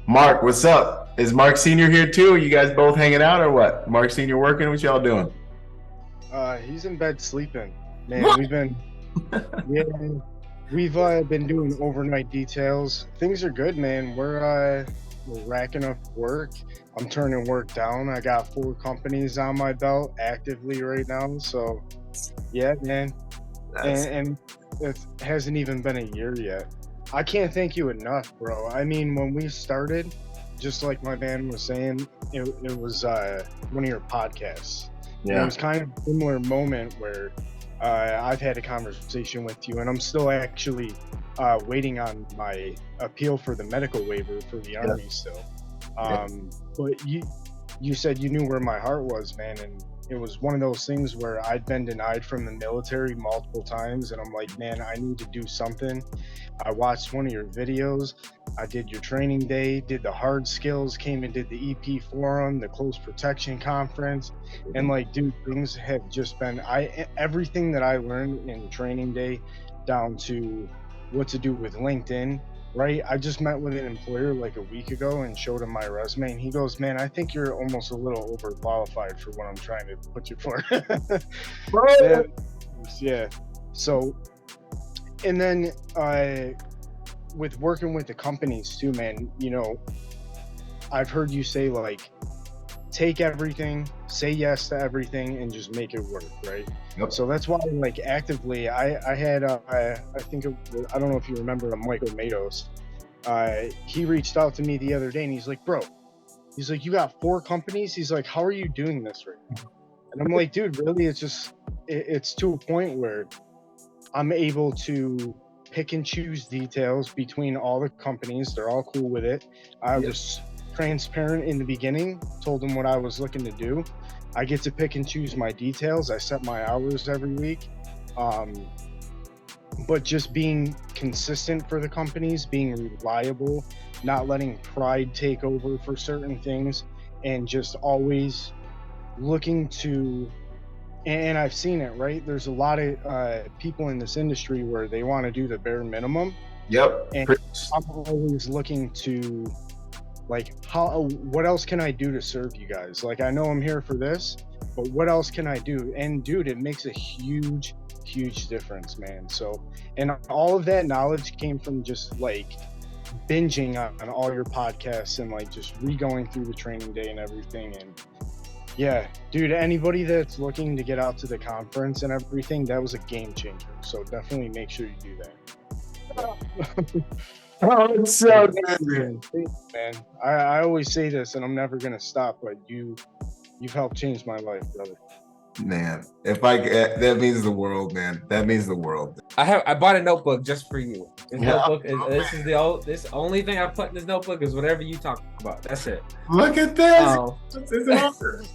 Mark, what's up? Is Mark Senior here too? Are you guys both hanging out or what? Mark Senior working? What y'all doing? He's in bed sleeping. Man, What? yeah, we've been doing overnight details. Things are good, man. We're racking up work. I'm turning work down. I got 4 companies on my belt actively right now. So, yeah, man. That's And it hasn't even been a year yet. I can't thank you enough, bro. I mean, when we started, just like my man was saying, it was one of your podcasts. And it yeah. was kind of a similar moment where I've had a conversation with you, and I'm still actually waiting on my appeal for the medical waiver for the Yeah. Army still. Yeah. But you said you knew where my heart was, man, and it was one of those things where I'd been denied from the military multiple times, and I'm like, man, I need to do something. I watched one of your videos. I did your training day, did the hard skills, came and did the EP forum, the close protection conference, and like, dude, things have just been everything that I learned in training day, down to what to do with LinkedIn. Right, I just met with an employer like a week ago and showed him my resume, and he goes, "Man, I think you're almost a little overqualified for what I'm trying to put you for." Bro. Yeah. So, and then with working with the companies too, man, I've heard you say like, take everything, say yes to everything, and just make it work, right? Yep. So that's why, like, actively, I had, I think, I don't know if you remember Michael Matos. He reached out to me the other day, and he's like, bro, he's like, you got 4 companies. He's like, how are you doing this right now? And I'm like, dude, really? It's to a point where I'm able to pick and choose details between all the companies. They're all cool with it. I was transparent in the beginning, told them what I was looking to do. I get to pick and choose my details. I set my hours every week. But just being consistent for the companies, being reliable, not letting pride take over for certain things, and just always looking to, and I've seen it, right? There's a lot of people in this industry where they want to do the bare minimum. Yep. And I'm always looking to, like, what else can I do to serve you guys? Like, I know I'm here for this, but what else can I do? And dude, it makes a huge difference, man. So, and all of that knowledge came from just like binging on all your podcasts and like just re-going through the training day and everything. And yeah, dude, anybody that's looking to get out to the conference and everything, that was a game changer. So definitely make sure you do that. Oh, it's so good. Man, I always say this, and I'm never gonna stop. But you've helped change my life, brother. Man, that means the world, man. That means the world. I bought a notebook just for you. This Yeah. notebook is this only thing I put in this notebook is whatever you talk about. That's it. Look at this. Oh, This is awesome.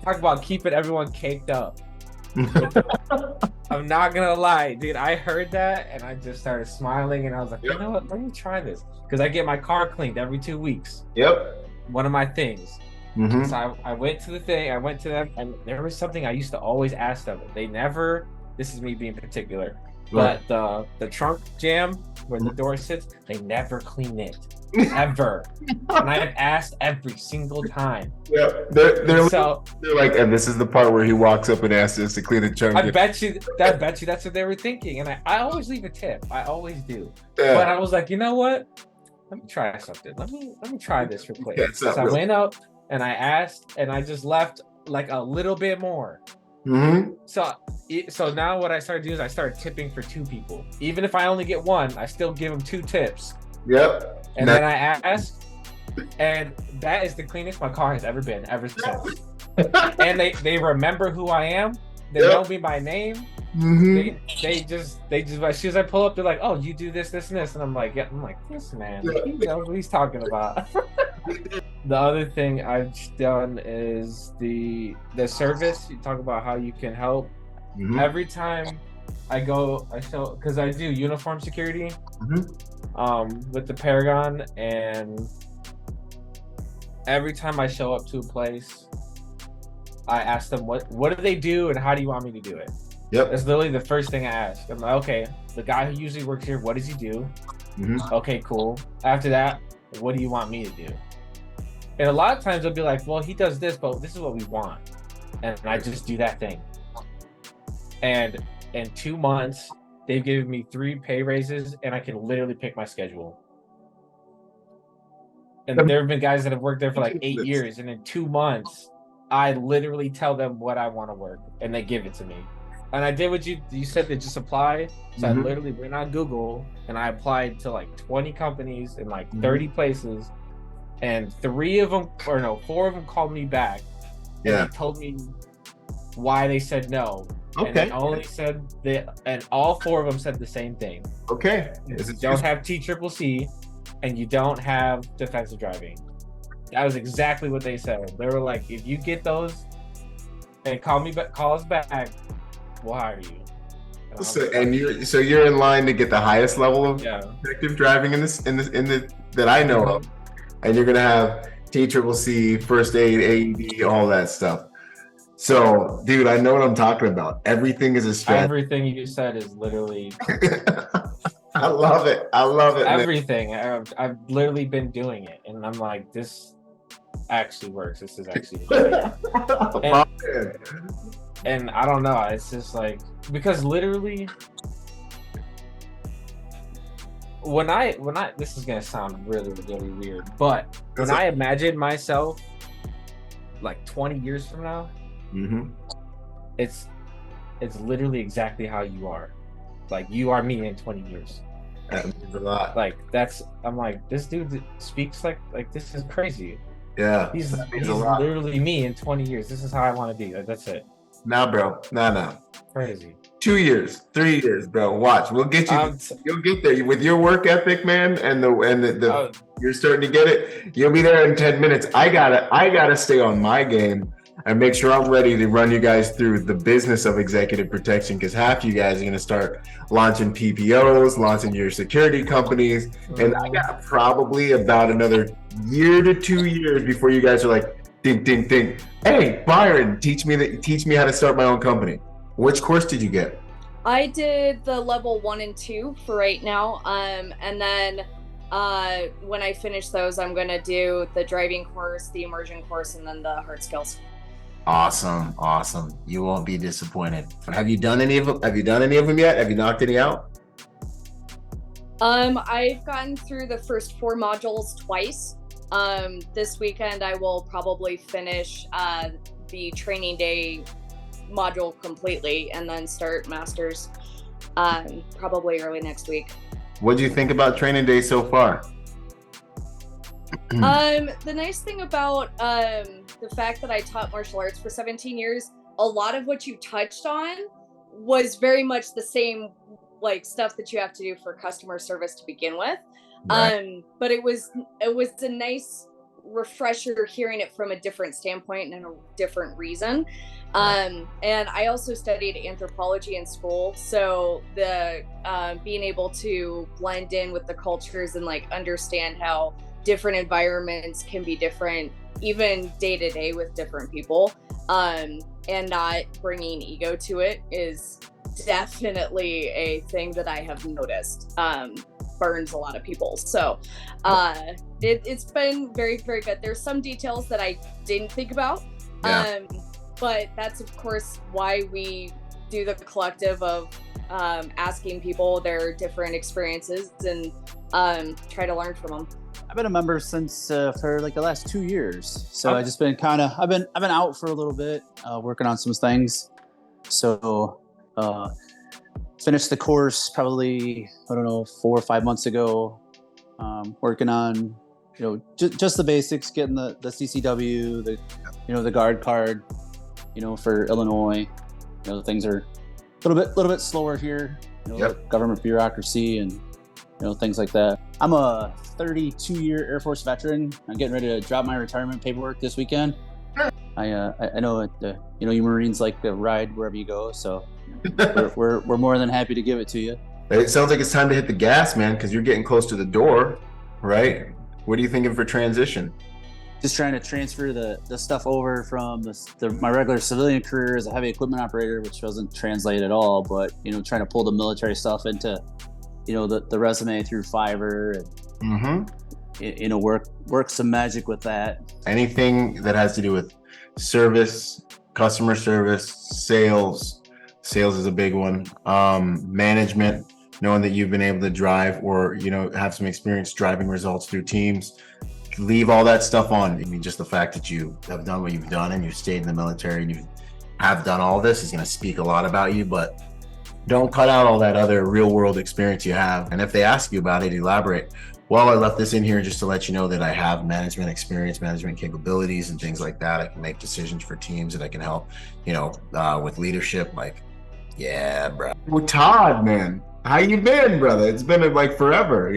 Talk about keeping everyone caked up. I'm not gonna lie, dude. I heard that and I just started smiling and I was like, you know what? Let me try this because I get my car cleaned every 2 weeks. Yep. One of my things. Mhm. So I went to the thing. I went to them, and there was something I used to always ask them. They never. This is me being particular, but the trunk jam where the door sits, they never clean it ever. And I've asked every single time. Yeah. They're So like, and this is the part where he walks up and asks us to clean the trunk. I bet you that's what they were thinking. And I always leave a tip. I always do. Yeah. But I was like, you know what? Let me try something. Let me try this real quick. Yeah, it's So not I real. went up and I asked, and I just left like a little bit more. Mm-hmm. So now what I started doing is I started tipping for 2 people. Even if I only get 1, I still give them 2 tips. Yep. And then I asked, and that is the cleanest my car has ever been ever since. And they remember who I am. They know me by name. Mm-hmm. They just as soon as I pull up, they're like, "Oh, you do this, this, and this," and I'm like, this man, he knows what he's talking about. The other thing I've done is the service. You talk about how you can help. Mm-hmm. Every time I show because I do uniform security, with the Paragon, and every time I show up to a place, I ask them what do they do and how do you want me to do it. Yep. That's literally the first thing I ask. I'm like, okay, the guy who usually works here, what does he do? Mhm. Okay, cool. After that, what do you want me to do? And a lot of times they'll be like, well, he does this, but this is what we want. And I just do that thing. And in 2 months, they've given me 3 pay raises, and I can literally pick my schedule. And there have been guys that have worked there for like 8 years, and in 2 months, I literally tell them what I want to work, and they give it to me. And I did what you said, to just apply. So I literally went on Google and I applied to like 20 companies in like 30 places, and 4 of them called me back. And they told me why they said no. Okay. And they only said that, and all 4 of them said the same thing. Okay. You don't have TCCC, and you don't have defensive driving. That was exactly what they said. They were like, if you get those and call us back, we'll hire you. So you're in line to get the highest level of effective driving in the that I know of, and you're gonna have TCCC, first aid, AED, all that stuff. So, dude, I know what I'm talking about. Everything is a strategy. Everything you said is literally. I love it. Everything. I've literally been doing it, and I'm like, this actually works. This is actually. And I don't know. It's just like, because literally, when I this is gonna sound really, really weird, but when I imagine myself like 20 years from now, it's literally exactly how you are. Like, you are me in 20 years. That means a lot. Like, I'm like, this dude speaks like this is crazy. Yeah. He's literally me in 20 years. This is how I want to be. Like, that's it. Nah, bro. Nah. Crazy. 2 years, 3 years, bro. Watch. We'll get you. You'll get there with your work ethic, man, and the you're starting to get it. You'll be there in 10 minutes. I gotta stay on my game and make sure I'm ready to run you guys through the business of executive protection, because half you guys are gonna start launching PPOs, launching your security companies, and I got probably about another year to 2 years before you guys are like, think. Hey, Byron, teach me how to start my own company. Which course did you get? I did the level 1 and 2 for right now. And then when I finish those, I'm going to do the driving course, the immersion course, and then the hard skills. Awesome. You won't be disappointed. Have you done any of them? Yet? Have you knocked any out? I've gotten through the first 4 modules twice. This weekend I will probably finish the training day module completely and then start masters probably early next week. What do you think about training day so far? The nice thing about the fact that I taught martial arts for 17 years, a lot of what you touched on was very much the same like stuff that you have to do for customer service to begin with. Right. But it was a nice refresher hearing it from a different standpoint and a different reason. And I also studied anthropology in school, so the being able to blend in with the cultures and like understand how different environments can be different, even day to day with different people, and not bringing ego to it is definitely a thing that I have noticed burns a lot of people. So it's been very, very good. There's some details that I didn't think about. But that's of course why we do the collective of asking people their different experiences and try to learn from them. I've been a member since for like the last 2 years. So I just been I've been out for a little bit, working on some things. So finished the course probably, 4 or 5 months ago, working on, just the basics, getting the CCW, the guard card, for Illinois. Things are a little bit slower here, government bureaucracy and, things like that. I'm a 32-year Air Force veteran. I'm getting ready to drop my retirement paperwork this weekend. I know you Marines like to ride wherever you go, so we're more than happy to give it to you. It sounds like it's time to hit the gas, man, because you're getting close to the door, right? What are you thinking for transition? Just trying to transfer the stuff over from my regular civilian career as a heavy equipment operator, which doesn't translate at all, but trying to pull the military stuff into the resume through Fiverr and work some magic with that. Anything that has to do with service, customer service, sales is a big one. Management, knowing that you've been able to drive or have some experience driving results through teams. Leave all that stuff on. I mean, just the fact that you have done what you've done and you've stayed in the military and you have done all this is going to speak a lot about you, but don't cut out all that other real world experience you have. And if they ask you about it, elaborate. Well, I left this in here just to let you know that I have management experience, management capabilities and things like that. I can make decisions for teams and I can help, with leadership. Like, yeah, bro. Well, Todd, man, how you been, brother? It's been like forever,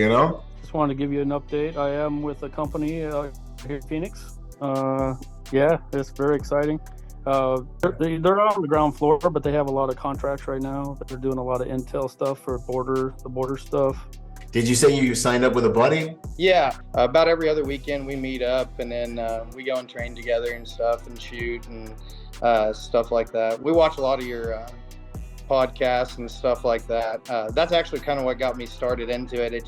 Just wanted to give you an update. I am with a company here in Phoenix. It's very exciting. They're on the ground floor, but they have a lot of contracts right now. They're doing a lot of intel stuff for the border stuff. Did you say you signed up with a buddy? Yeah, about every other weekend we meet up and then we go and train together and stuff and shoot and stuff like that. We watch a lot of your podcasts and stuff like that. That's actually kind of what got me started into it.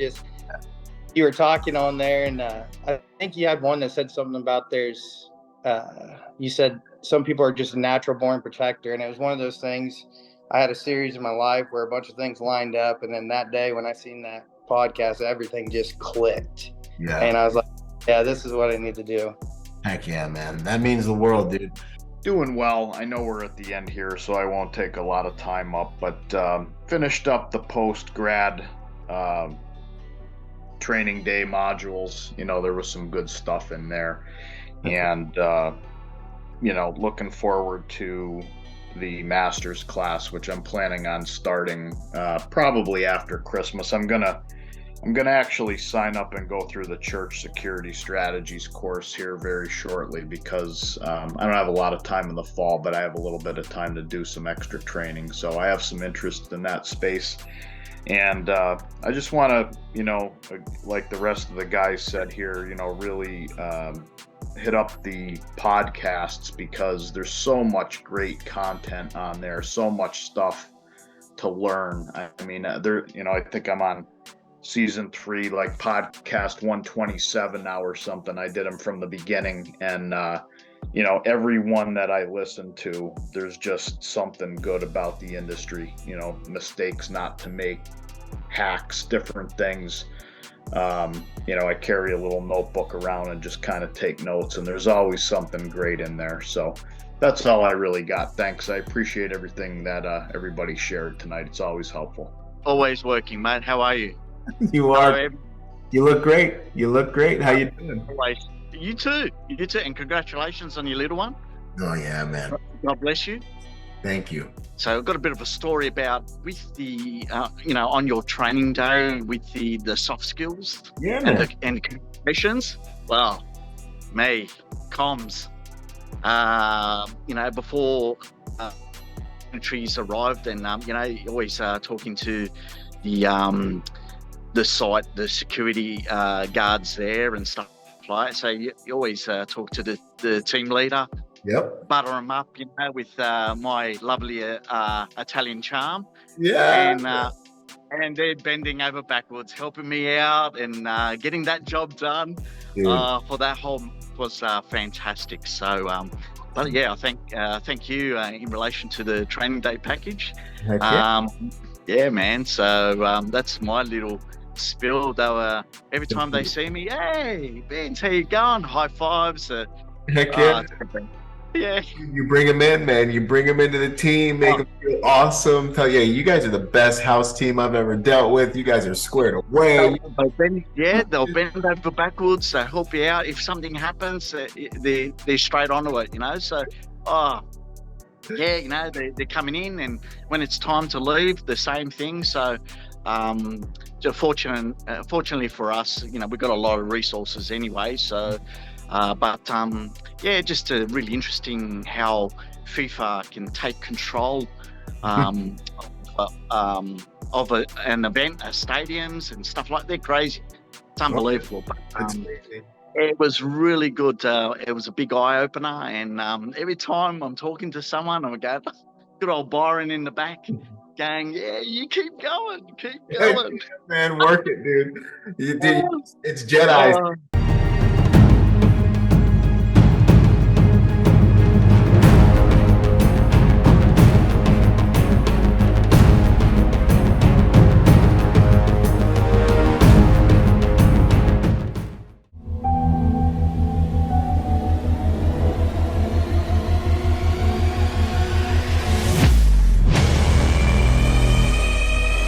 You were talking on there and I think you had one that said something about you said some people are just a natural born protector, and it was one of those things. I had a series in my life where a bunch of things lined up, and then that day when I seen that podcast, everything just clicked. Yeah. And I was like, yeah, this is what I need to do. Heck yeah, man. That means the world, dude. Doing well. I know we're at the end here, so I won't take a lot of time up, but finished up the post-grad training day modules. There was some good stuff in there. And, looking forward to the master's class, which I'm planning on starting probably after Christmas. I'm gonna actually sign up and go through the church security strategies course here very shortly because I don't have a lot of time in the fall, but I have a little bit of time to do some extra training. So I have some interest in that space. And I just want to, like the rest of the guys said here, really hit up the podcasts because there's so much great content on there, so much stuff to learn. I mean, I think I'm on season 3, like podcast 127 now or something. I did them from the beginning, and every one that I listen to, there's just something good about the industry, mistakes not to make, hacks, different things. I carry a little notebook around and just kind of take notes, and there's always something great in there. So that's all I really got. Thanks. I appreciate everything that everybody shared tonight. It's always helpful. Always working, mate. How are you? You are. You look great. How you doing? Always. You too. And congratulations on your little one. Oh yeah, man. God bless you. Thank you. So I've got a bit of a story about with the, on your training day with the soft skills and communications. Well, comms, before entries arrived, and you're always talking to the site, the security guards there and stuff like that. So you always talk to the team leader. Yep. Butter them up, with my lovely Italian charm. Yeah. And they're bending over backwards, helping me out and getting that job done. For that whole was fantastic. So, but yeah, I thank you in relation to the training day package. Heck yeah. Yeah, man. So that's my little spill. They were every time they see me, hey, Vince, how you going? High fives. Heck yeah. Yeah. You bring them in, man. You bring them into the team, make them feel awesome. Tell you guys are the best house team I've ever dealt with. You guys are squared away. They'll bend over backwards. They help you out. If something happens, they're straight onto it, So, they're coming in, and when it's time to leave, the same thing. So, fortunately for us, we've got a lot of resources anyway. So. Just really interesting how FIFA can take control of an event, stadiums and stuff like that. They're crazy. It's unbelievable. But, it was really good. It was a big eye opener, and every time I'm talking to someone, I'm going, good old Byron in the back, gang, yeah, you keep going. Man, work it, dude. It's Jedi.